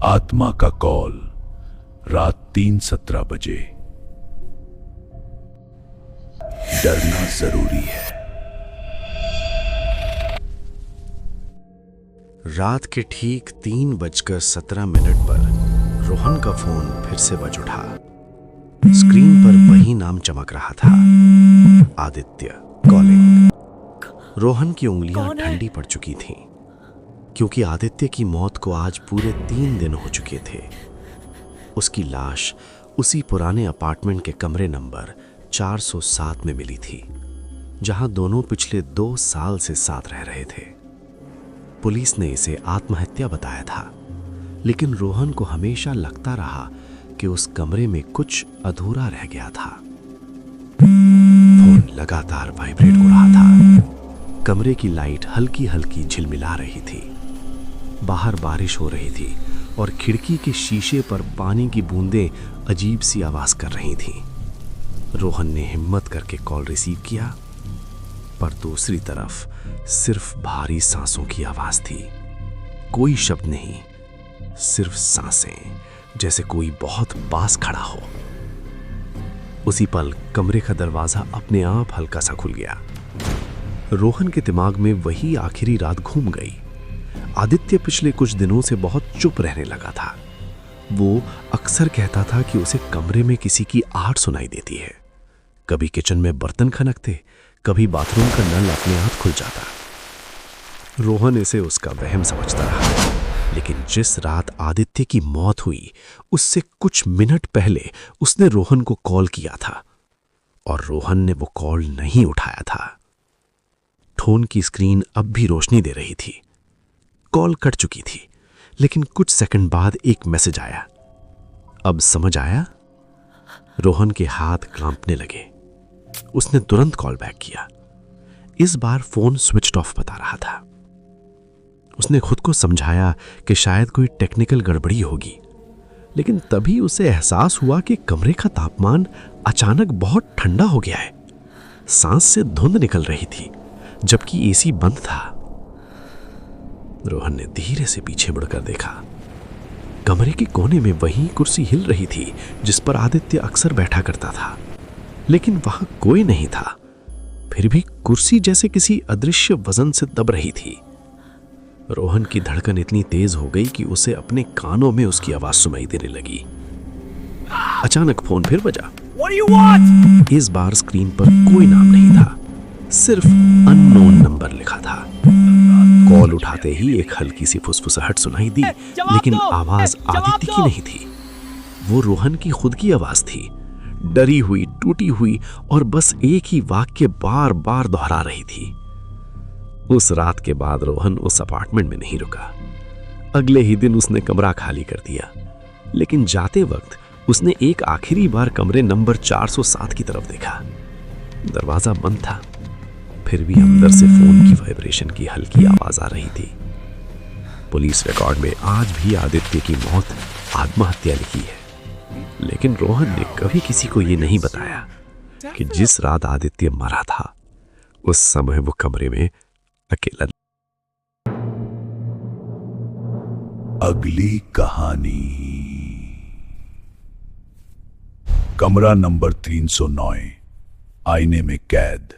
आत्मा का कॉल, रात 3:17 बजे। डरना जरूरी है। रात के ठीक 3:17 पर रोहन का फोन फिर से बज उठा। स्क्रीन पर वही नाम चमक रहा था, आदित्य कॉलिंग। रोहन की उंगलियां ठंडी पड़ चुकी थीं, क्योंकि आदित्य की मौत को आज पूरे 3 दिन हो चुके थे। उसकी लाश उसी पुराने अपार्टमेंट के कमरे नंबर 407 में मिली थी, जहां दोनों पिछले 2 साल से साथ रह रहे थे। पुलिस ने इसे आत्महत्या बताया था, लेकिन रोहन को हमेशा लगता रहा कि उस कमरे में कुछ अधूरा रह गया था। फोन लगातार वाइब्रेट हो रहा था। कमरे की लाइट हल्की हल्की झिलमिला रही थी। बाहर बारिश हो रही थी और खिड़की के शीशे पर पानी की बूंदें अजीब सी आवाज कर रही थीं। रोहन ने हिम्मत करके कॉल रिसीव किया, पर दूसरी तरफ सिर्फ भारी सांसों की आवाज थी। कोई शब्द नहीं, सिर्फ सांसें, जैसे कोई बहुत पास खड़ा हो। उसी पल कमरे का दरवाजा अपने आप हल्का सा खुल गया। रोहन के दिमाग में वही आखिरी रात घूम गई। आदित्य पिछले कुछ दिनों से बहुत चुप रहने लगा था। वो अक्सर कहता था कि उसे कमरे में किसी की आहट सुनाई देती है। कभी किचन में बर्तन खनकते, कभी बाथरूम का नल अपने आप खुल जाता। रोहन इसे उसका वहम समझता रहा, लेकिन जिस रात आदित्य की मौत हुई, उससे कुछ मिनट पहले उसने रोहन को कॉल किया था और रोहन ने वो कॉल नहीं उठाया था। फोन की स्क्रीन अब भी रोशनी दे रही थी। कॉल कट चुकी थी, लेकिन कुछ सेकंड बाद एक मैसेज आया। अब समझ आया? रोहन के हाथ कांपने लगे। उसने तुरंत कॉल बैक किया। इस बार फोन स्विच्ड ऑफ बता रहा था। उसने खुद को समझाया कि शायद कोई टेक्निकल गड़बड़ी होगी, लेकिन तभी उसे एहसास हुआ कि कमरे का तापमान अचानक बहुत ठंडा हो गया है। सांस से धुंध निकल रही थी, जबकि एसी बंद था। रोहन ने धीरे से पीछे मुड़कर देखा। कमरे के कोने में वही कुर्सी हिल रही थी जिस पर आदित्य अक्सर बैठा करता था, लेकिन वहां कोई नहीं था। फिर भी कुर्सी जैसे किसी अदृश्य वजन से दब रही थी। रोहन की धड़कन इतनी तेज हो गई कि उसे अपने कानों में उसकी आवाज सुनाई देने लगी। अचानक फोन फिर बजा। What do you want? इस बार स्क्रीन पर कोई नाम नहीं था, सिर्फ अननोन नंबर लिखा था। कॉल उठाते ही एक हल्की सी फुसफुसाहट सुनाई दी, लेकिन आवाज आदित्य की नहीं थी। वो रोहन की खुद की आवाज थी, डरी हुई, टूटी हुई और बस एक ही वाक्य बार बार दोहरा रही थी। उस रात के बाद रोहन उस अपार्टमेंट में नहीं रुका। अगले ही दिन उसने कमरा खाली कर दिया, लेकिन जाते वक्त उसने एक आखिरी बार कमरे नंबर 407 की तरफ देखा। दरवाजा बंद था, फिर भी अंदर से फोन की वाइब्रेशन की हल्की आवाज आ रही थी। पुलिस रिकॉर्ड में आज भी आदित्य की मौत आत्महत्या लिखी है, लेकिन रोहन ने कभी किसी को यह नहीं बताया कि जिस रात आदित्य मरा था, उस समय वो कमरे में अकेला। अगली कहानी। कमरा नंबर 309, आईने में कैद।